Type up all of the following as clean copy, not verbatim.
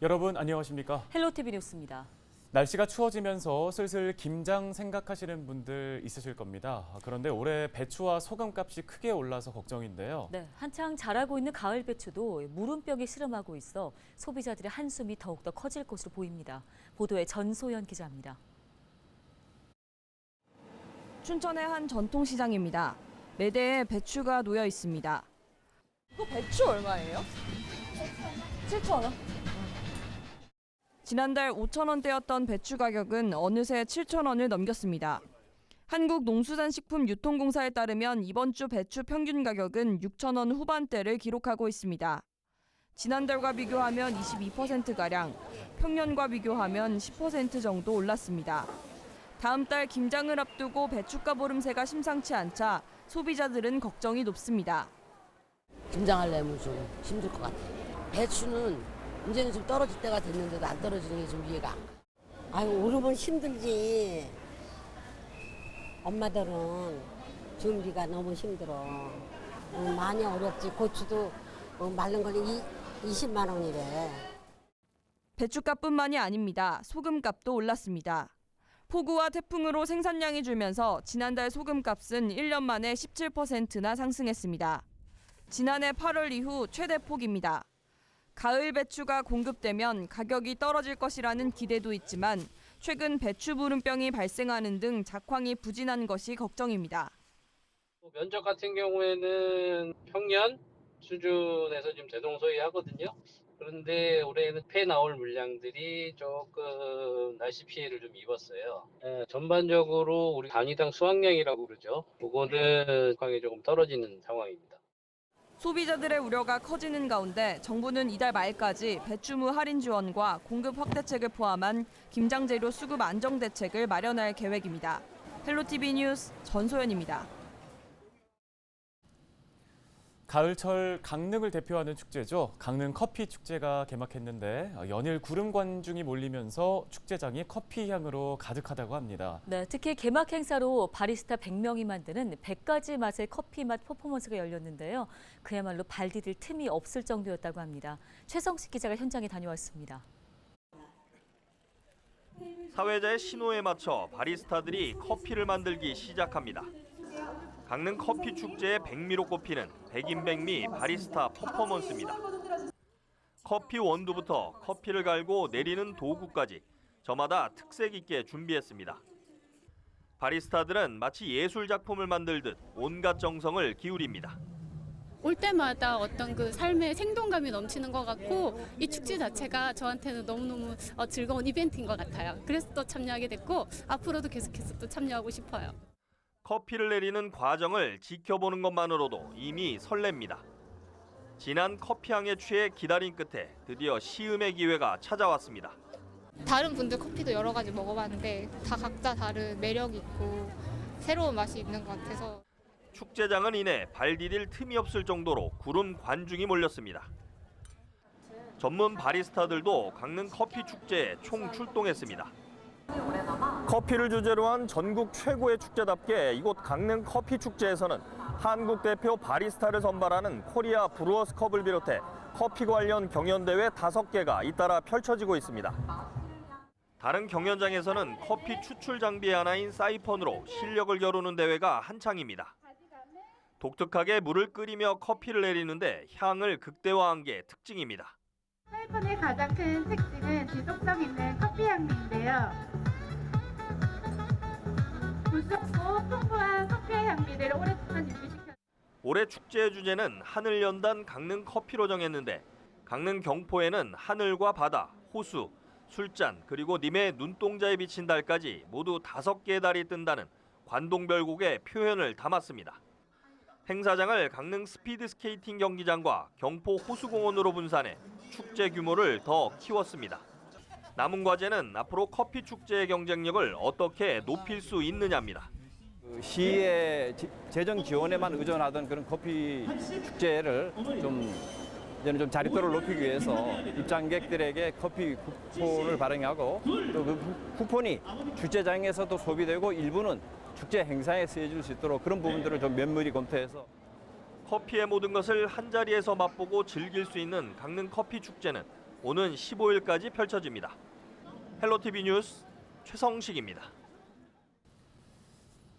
여러분 안녕하십니까? 헬로티비 뉴스입니다. 날씨가 추워지면서 슬슬 김장 생각하시는 분들 있으실 겁니다. 그런데 올해 배추와 소금값이 크게 올라서 걱정인데요. 네, 한창 자라고 있는 가을 배추도 무름병이 실험하고 있어 소비자들의 한숨이 더욱더 커질 것으로 보입니다. 보도에 전소연 기자입니다. 춘천의 한 전통시장입니다. 매대에 배추가 놓여 있습니다. 이거 배추 얼마예요? 7,000원. 지난달 5,000원대였던 배추 가격은 어느새 7,000원을 넘겼습니다. 한국농수산식품유통공사에 따르면 이번 주 배추 평균 가격은 6,000원 후반대를 기록하고 있습니다. 지난달과 비교하면 22%가량, 평년과 비교하면 10% 정도 올랐습니다. 다음 달 김장을 앞두고 배춧값 오름세가 심상치 않자 소비자들은 걱정이 높습니다. 김장하려면 좀 힘들 것 같아요. 배추는 이제는 좀 떨어질 때가 됐는데도 안 떨어지는 게 좀 이해가 안 가. 아유, 오르면 힘들지. 엄마들은 준비가 너무 힘들어. 많이 어렵지. 고추도 마른 거는 20만 원이래. 배춧값뿐만이 아닙니다. 소금값도 올랐습니다. 폭우와 태풍으로 생산량이 줄면서 지난달 소금값은 1년 만에 17%나 상승했습니다. 지난해 8월 이후 최대 폭입니다. 가을 배추가 공급되면 가격이 떨어질 것이라는 기대도 있지만 최근 배추 무름병이 발생하는 등 작황이 부진한 것이 걱정입니다. 면적 같은 경우에는 평년 수준에서 좀 대동소이하거든요. 그런데 올해는 폐 나올 물량들이 조금 날씨 피해를 좀 입었어요. 전반적으로 우리 단위당 수확량이라고 그러죠. 그거는 수확량이 조금 떨어지는 상황입니다. 소비자들의 우려가 커지는 가운데 정부는 이달 말까지 배추무 할인 지원과 공급 확대책을 포함한 김장재료 수급 안정 대책을 마련할 계획입니다. 헬로티비 뉴스 전소연입니다. 가을철 강릉을 대표하는 축제죠. 강릉 커피 축제가 개막했는데 연일 구름 관중이 몰리면서 축제장이 커피 향으로 가득하다고 합니다. 네, 특히 개막 행사로 바리스타 100명이 만드는 100가지 맛의 커피 맛 퍼포먼스가 열렸는데요. 그야말로 발 디딜 틈이 없을 정도였다고 합니다. 최성식 기자가 현장에 다녀왔습니다. 사회자의 신호에 맞춰 바리스타들이 커피를 만들기 시작합니다. 강릉 커피 축제의 백미로 꼽히는 백인백미 바리스타 퍼포먼스입니다. 커피 원두부터 커피를 갈고 내리는 도구까지 저마다 특색 있게 준비했습니다. 바리스타들은 마치 예술 작품을 만들듯 온갖 정성을 기울입니다. 올 때마다 어떤 그 삶의 생동감이 넘치는 것 같고 이 축제 자체가 저한테는 너무너무 즐거운 이벤트인 것 같아요. 그래서 또 참여하게 됐고 앞으로도 계속해서 또 참여하고 싶어요. 커피를 내리는 과정을 지켜보는 것만으로도 이미 설렙니다. 진한 커피향에 취해 기다린 끝에 드디어 시음의 기회가 찾아왔습니다. 다른 분들 커피도 여러 가지 먹어봤는데 다 각자 다른 매력이 있고 새로운 맛이 있는 것 같아서 축제장은 이내 발 디딜 틈이 없을 정도로 구름 관중이 몰렸습니다. 전문 바리스타들도 강릉 커피 축제에 총 출동했습니다. 커피를 주제로 한 전국 최고의 축제답게 이곳 강릉 커피 축제에서는 한국 대표 바리스타를 선발하는 코리아 브루어스컵을 비롯해 커피 관련 경연대회 5개가 잇따라 펼쳐지고 있습니다. 다른 경연장에서는 커피 추출 장비 하나인 사이펀으로 실력을 겨루는 대회가 한창입니다. 독특하게 물을 끓이며 커피를 내리는데 향을 극대화한 게 특징입니다. 사이펀의 가장 큰 특징은 지속성 있는 커피 향미인데요. 부드럽고 풍부한 커피의 향미를 오랫동안 유지시켜. 올해 축제의 주제는 하늘 연단 강릉 커피로 정했는데 강릉 경포에는 하늘과 바다, 호수, 술잔 그리고 님의 눈동자에 비친 달까지 모두 5개의 달이 뜬다는 관동별곡의 표현을 담았습니다. 행사장을 강릉 스피드 스케이팅 경기장과 경포 호수공원으로 분산해 축제 규모를 더 키웠습니다. 남은 과제는 앞으로 커피 축제의 경쟁력을 어떻게 높일 수 있느냐입니다. 시의 재정 지원에만 의존하던 그런 커피 축제를 이제는 좀 자립도를 높이기 위해서 입장객들에게 커피 쿠폰을 발행하고 또 그 쿠폰이 축제장에서도 소비되고 일부는 축제 행사에 쓰여질 수 있도록 그런 부분들을 좀 면밀히 검토해서 커피의 모든 것을 한자리에서 맛보고 즐길 수 있는 강릉 커피 축제는 오는 15일까지 펼쳐집니다. 헬로티비 뉴스 최성식입니다.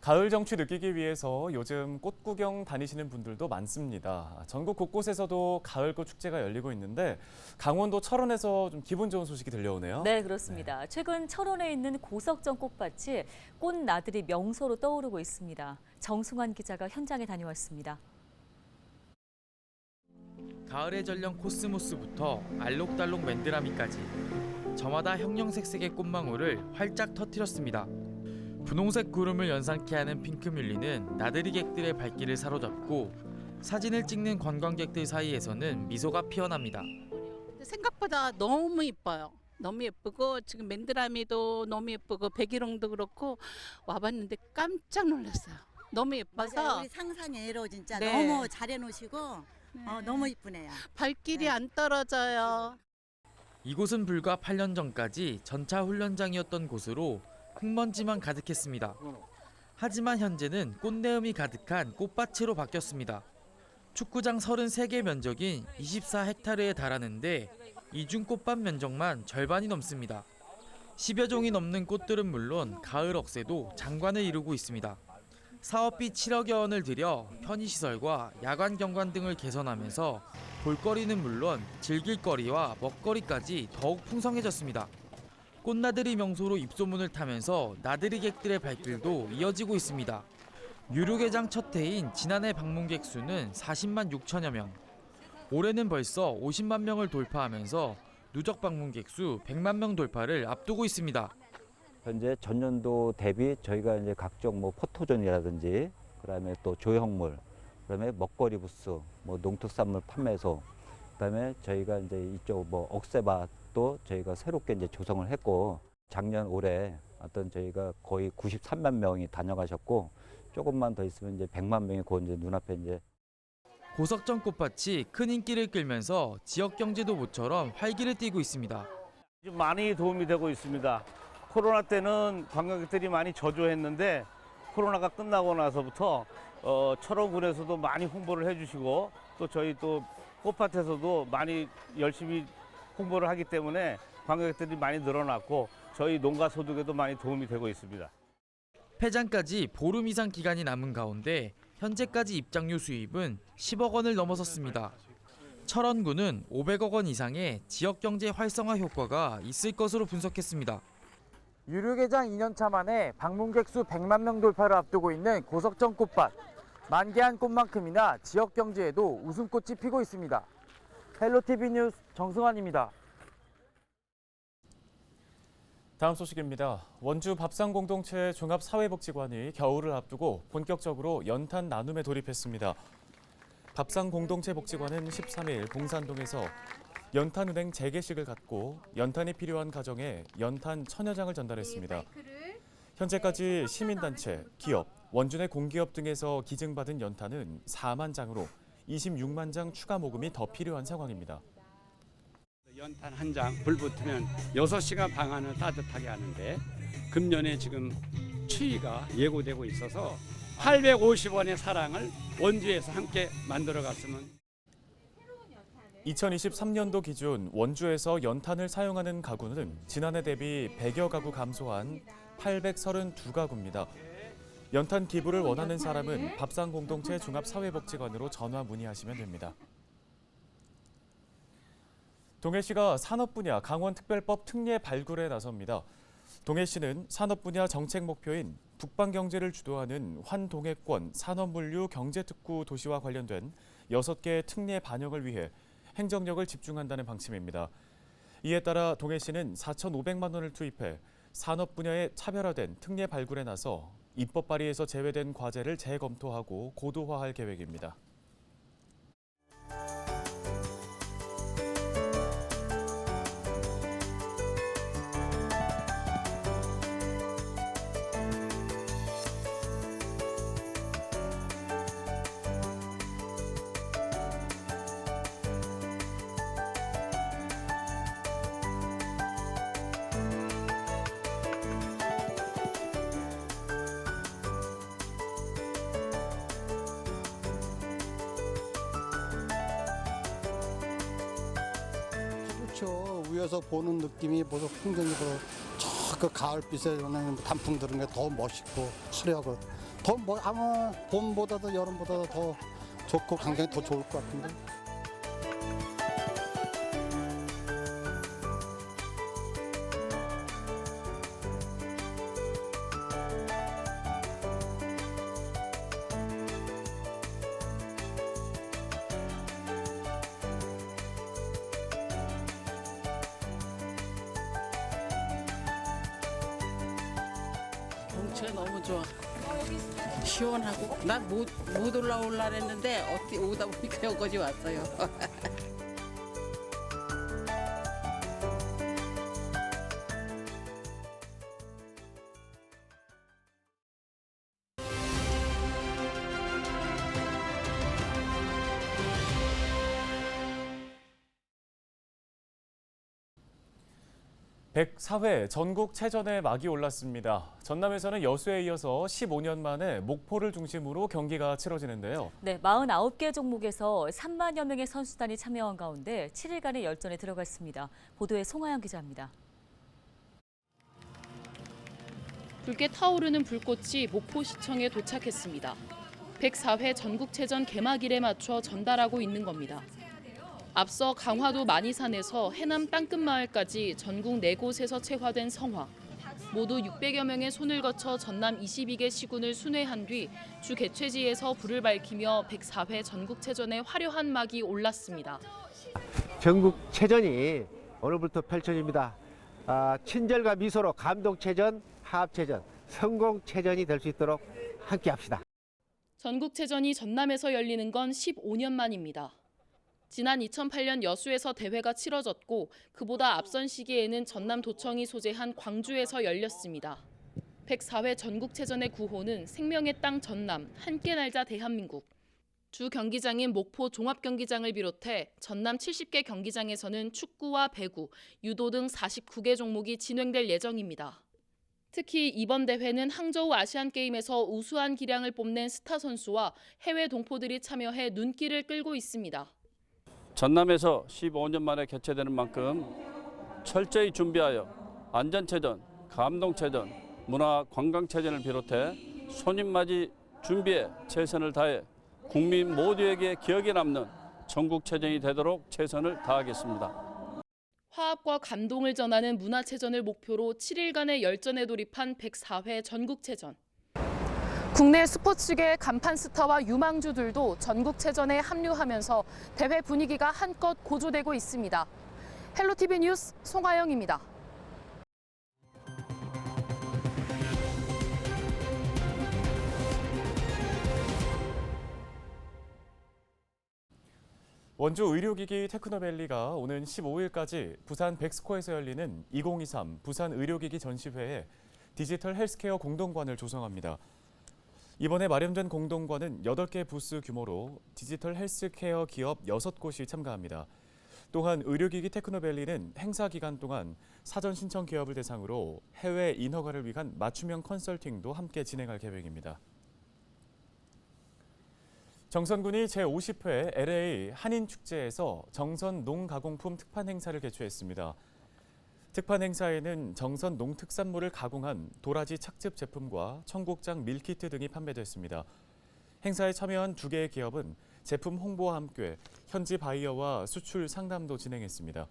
가을 정취 느끼기 위해서 요즘 꽃 구경 다니시는 분들도 많습니다. 전국 곳곳에서도 가을꽃 축제가 열리고 있는데 강원도 철원에서 좀 기분 좋은 소식이 들려오네요. 네, 그렇습니다. 최근 철원에 있는 고석정 꽃밭이 꽃 나들이 명소로 떠오르고 있습니다. 정승환 기자가 현장에 다녀왔습니다. 가을의 전령 코스모스부터 알록달록 맨드라미까지 저마다 형형색색의 꽃망울을 활짝 터뜨렸습니다. 분홍색 구름을 연상케 하는 핑크뮬리는 나들이객들의 발길을 사로잡고 사진을 찍는 관광객들 사이에서는 미소가 피어납니다. 생각보다 너무 이뻐요. 너무 예쁘고 지금 맨드라미도 너무 예쁘고 백일홍도 그렇고 와봤는데 깜짝 놀랐어요. 너무 예뻐서 맞아요. 우리 상상외로 진짜 네. 너무 잘해 놓으시고 너무 이쁘네요. 발길이 안 떨어져요. 이곳은 불과 8년 전까지 전차 훈련장이었던 곳으로 흙먼지만 가득했습니다. 하지만 현재는 꽃내음이 가득한 꽃밭으로 바뀌었습니다. 축구장 33개 면적인 24헥타르에 달하는데 이중 꽃밭 면적만 절반이 넘습니다. 10여 종이 넘는 꽃들은 물론 가을 억새도 장관을 이루고 있습니다. 사업비 7억여 원을 들여 편의시설과 야간 경관 등을 개선하면서 볼거리는 물론 즐길 거리와 먹거리까지 더욱 풍성해졌습니다. 꽃나들이 명소로 입소문을 타면서 나들이객들의 발길도 이어지고 있습니다. 유료개장 첫 해인 지난해 방문객 수는 40만 6천여 명. 올해는 벌써 50만 명을 돌파하면서 누적 방문객 수 100만 명 돌파를 앞두고 있습니다. 현재 전년도 대비 저희가 이제 각종 뭐 포토존이라든지 그다음에 또 조형물, 그다음에 먹거리 부스, 뭐 농특산물 판매소, 그다음에 저희가 이제 이쪽 뭐 억새밭도 저희가 새롭게 이제 조성을 했고 작년 올해 어떤 저희가 거의 93만 명이 다녀가셨고 조금만 더 있으면 이제 100만 명이 곧 이제 눈앞에 이제 고석정 꽃밭이 큰 인기를 끌면서 지역 경제도 모처럼 활기를 띠고 있습니다. 많이 도움이 되고 있습니다. 코로나 때는 관광객들이 많이 저조했는데 코로나가 끝나고 나서부터 철원군에서도 많이 홍보를 해주시고 또 저희 또 꽃밭에서도 많이 열심히 홍보를 하기 때문에 관광객들이 많이 늘어났고 저희 농가 소득에도 많이 도움이 되고 있습니다. 폐장까지 보름 이상 기간이 남은 가운데 현재까지 입장료 수입은 10억 원을 넘어섰습니다. 철원군은 500억 원 이상의 지역 경제 활성화 효과가 있을 것으로 분석했습니다. 유료개장 2년차 만에 방문객 수 100만 명 돌파를 앞두고 있는 고석정 꽃밭. 만개한 꽃만큼이나 지역 경제에도 웃음꽃이 피고 있습니다. 헬로티비 뉴스 정승환입니다. 다음 소식입니다. 원주 밥상공동체 종합사회복지관이 겨울을 앞두고 본격적으로 연탄 나눔에 돌입했습니다. 밥상공동체 복지관은 13일 봉산동에서 연탄은행 재개식을 갖고 연탄이 필요한 가정에 연탄 1000여 장을 전달했습니다. 현재까지 시민단체, 기업, 원주 내 공기업 등에서 기증받은 연탄은 4만 장으로 26만 장 추가 모금이 더 필요한 상황입니다. 연탄 한 장 불 붙으면 6시간 반 안을 따뜻하게 하는데 금년에 지금 추위가 예고되고 있어서 850원의 사랑을 원주에서 함께 만들어갔으면. 2023년도 기준 원주에서 연탄을 사용하는 가구는 지난해 대비 100여 가구 감소한 832가구입니다. 연탄 기부를 원하는 사람은 밥상공동체 종합사회복지관으로 전화 문의하시면 됩니다. 동해시가 산업 분야 강원특별법 특례 발굴에 나섭니다. 동해시는 산업 분야 정책 목표인 북방 경제를 주도하는 환동해권 산업물류 경제특구 도시와 관련된 6개 특례 반영을 위해 행정력을 집중한다는 방침입니다. 이에 따라 동해시는 4,500만 원을 투입해 산업 분야의 차별화된 특례 발굴에 나서 입법 발의에서 제외된 과제를 재검토하고 고도화할 계획입니다. 그렇죠. 위에서 보는 느낌이 보다 풍경적으로 저 그 가을빛에 오는 단풍 들은 게 더 멋있고 화려하고 더 뭐 아마 봄보다도 여름보다도 더 좋고 굉장히 더 좋을 것 같은데. 경치가 너무 좋아. 시원하고 난 못 올라올라 했는데 어떻게 오다 보니까 여기까지 왔어요. (104회) 전국체전에 막이 올랐습니다. 전남에서는 여수에 이어서 15년 만에 목포를 중심으로 경기가 치러지는데요. 네, 49개 종목에서 3만여 명의 선수단이 참여한 가운데 7일간의 열전에 들어갔습니다. 보도에 송하영 기자입니다. 붉게 타오르는 불꽃이 목포시청에 도착했습니다. 104회 전국체전 개막일에 맞춰 전달하고 있는 겁니다. 앞서 강화도 만이산에서 해남 땅끝마을까지 전국 4곳에서 채화된 성화. 모두 600여 명의 손을 거쳐 전남 22개 시군을 순회한 뒤 주 개최지에서 불을 밝히며 104회 전국체전에 화려한 막이 올랐습니다. 전국체전이 오늘부터 펼쳐집니다. 친절과 미소로 감동체전, 화합체전, 성공체전이 될 수 있도록 함께합시다. 전국체전이 전남에서 열리는 건 15년 만입니다. 지난 2008년 여수에서 대회가 치러졌고 그보다 앞선 시기에는 전남도청이 소재한 광주에서 열렸습니다. 104회 전국체전의 구호는 생명의 땅 전남, 함께 날자 대한민국. 주 경기장인 목포 종합경기장을 비롯해 전남 70개 경기장에서는 축구와 배구, 유도 등 49개 종목이 진행될 예정입니다. 특히 이번 대회는 항저우 아시안게임에서 우수한 기량을 뽐낸 스타 선수와 해외 동포들이 참여해 눈길을 끌고 있습니다. 전남에서 15년 만에 개최되는 만큼 철저히 준비하여 안전체전, 감동체전, 문화관광체전을 비롯해 손님맞이 준비에 최선을 다해 국민 모두에게 기억에 남는 전국체전이 되도록 최선을 다하겠습니다. 화합과 감동을 전하는 문화체전을 목표로 7일간의 열전에 돌입한 104회 전국체전. 국내 스포츠계 간판 스타와 유망주들도 전국체전에 합류하면서 대회 분위기가 한껏 고조되고 있습니다. 헬로티비 뉴스 송하영입니다. 원주 의료기기 테크노밸리가 오는 15일까지 부산 백스코에서 열리는 2023 부산 의료기기 전시회에 디지털 헬스케어 공동관을 조성합니다. 이번에 마련된 공동관은 8개 부스 규모로 디지털 헬스케어 기업 6곳이 참가합니다. 또한 의료기기 테크노밸리는 행사 기간 동안 사전 신청 기업을 대상으로 해외 인허가를 위한 맞춤형 컨설팅도 함께 진행할 계획입니다. 정선군이 제50회 LA 한인축제에서 정선 농가공품 특판 행사를 개최했습니다. 특판 행사에는 정선 농특산물을 가공한 도라지 착즙 제품과 청국장 밀키트 등이 판매됐습니다. 행사에 참여한 2개의 기업은 제품 홍보와 함께 현지 바이어와 수출 상담도 진행했습니다.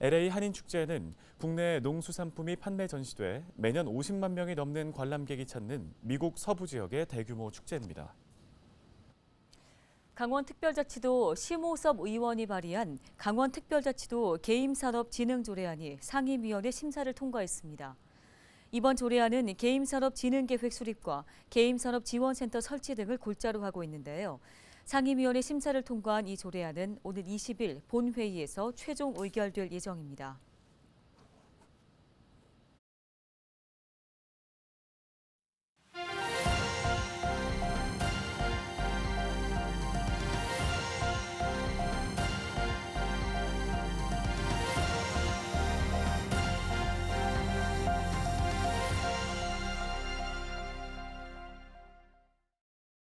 LA 한인축제는 국내 농수산품이 판매 전시돼 매년 50만 명이 넘는 관람객이 찾는 미국 서부 지역의 대규모 축제입니다. 강원특별자치도 심호섭 의원이 발의한 강원특별자치도 게임산업진흥조례안이 상임위원회 심사를 통과했습니다. 이번 조례안은 게임산업진흥계획 수립과 게임산업지원센터 설치 등을 골자로 하고 있는데요. 상임위원회 심사를 통과한 이 조례안은 오늘 20일 본회의에서 최종 의결될 예정입니다.